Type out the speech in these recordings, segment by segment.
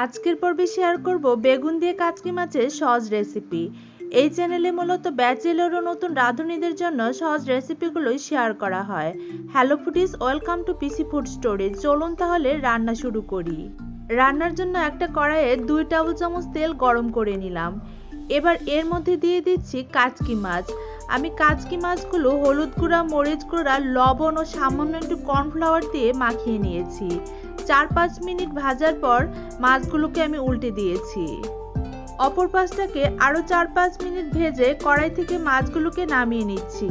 আজকের পর্বে শেয়ার করব বেগুন দিয়ে কাচকি মাছের সহজ রেসিপি। এই চ্যানেলে মূলত ব্যাচেলর ও নতুন রাঁধুনিদের জন্য সহজ রেসিপিগুলোই শেয়ার করা হয়। Hello foodies, welcome to PC food story. চলুন তাহলে রান্না শুরু করি। রান্নার জন্য একটা কড়াইয়ে 2 টেবিল চামচ তেল গরম করে নিলাম। এবার এর মধ্যে দিয়ে দিচ্ছি কাচকি মাছ। আমি কাচকি মাছগুলো হলুদ গুঁড়া, মরিচ গুঁড়া, লবণ ও সামান্য একটু কর্নফ্লাওয়ার দিয়ে মাখিয়ে নিয়েছি। 4-5 মিনিট ভাজার পর মাছগুলোকে আমি উল্টে দিয়েছি। অপর পাশটাকে আরো 4-5 মিনিট ভেজে কড়াই থেকে মাছগুলোকে নামিয়ে নিচ্ছি।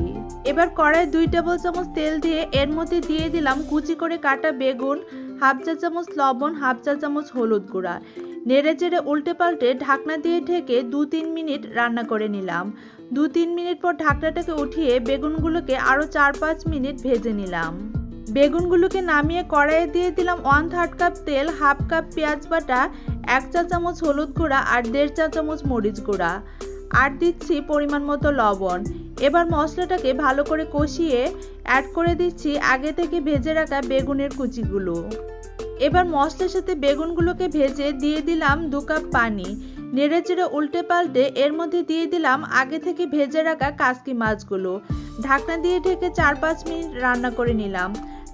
এবার কড়াই 2 টেবিল চামচ তেল দিয়ে এর মধ্যে দিয়ে দিলাম কুচি করে কাটা বেগুন, হাফ চা চামচ লবণ, হাফ চা চামচ হলুদ গুঁড়া। নেড়ে চেড়ে উল্টে পাল্টে ঢাকনা দিয়ে ঢেকে 2-3 মিনিট রান্না করে নিলাম। 2-3 মিনিট পর ঢাকনাটাকে উঠিয়ে বেগুনগুলোকে আরো 4-5 মিনিট ভেজে নিলাম। বেগুনগুলোকে নামিয়ে কড়াইয়ে দিয়ে দিলাম 1/3 কাপ তেল, হাফ কাপ পেঁয়াজ বাটা, 1 চা চামচ হলুদ গুঁড়া আর 1.5 চা চামচ মরিচ গুঁড়া, আর দিচ্ছি পরিমাণ মতো লবণ। এবার মশলাটাকে ভালো করে কষিয়ে অ্যাড করে দিচ্ছি আগে থেকে ভেজে রাখা বেগুনের কুচিগুলো। এবার মশলার সাথে বেগুনগুলোকে ভেজে দিয়ে দিলাম 2 কাপ পানি। নেড়ে চেড়ে উল্টে পাল্টে এর মধ্যে দিয়ে দিলাম আগে থেকে ভেজে রাখা কাচকি মাছগুলো। ঢাকনা দিয়ে ঢেকে 4-5 মিনিট রান্না করে নিলাম।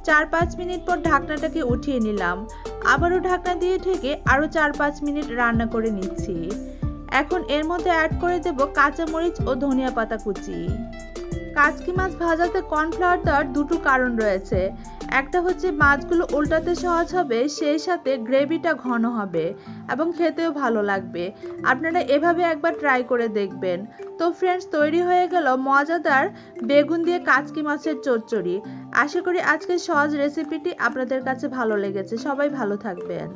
4-5 মিনিট পর ঢাকনাটাকে উঠিয়ে নিলাম। আবারও ঢাকনা দিয়ে ঢেকে আরো 4-5 মিনিট রান্না করে নিচ্ছি। এখন এর মধ্যে অ্যাড করে দেব কাঁচামরিচ ও ধনিয়া পাতা কুচি। কাচকি মাছ ভাজাতে কর্নফ্লাওয়ার দেওয়ার দুটো কারণ রয়েছে। একটা হচ্ছে মাছগুলো উল্টাতে সহজ হবে, সেই সাথে গ্রেভিটা ঘন হবে এবং খেতেও ভালো লাগবে। আপনারা এভাবে একবার ট্রাই করে দেখবেন। তো ফ্রেন্ডস, তৈরি হয়ে গেল মজাদার বেগুন দিয়ে কাচকি মাছের চচ্চড়ি। আশা করি আজকের সহজ রেসিপিটি আপনাদের কাছে ভালো লেগেছে। সবাই ভালো থাকবেন।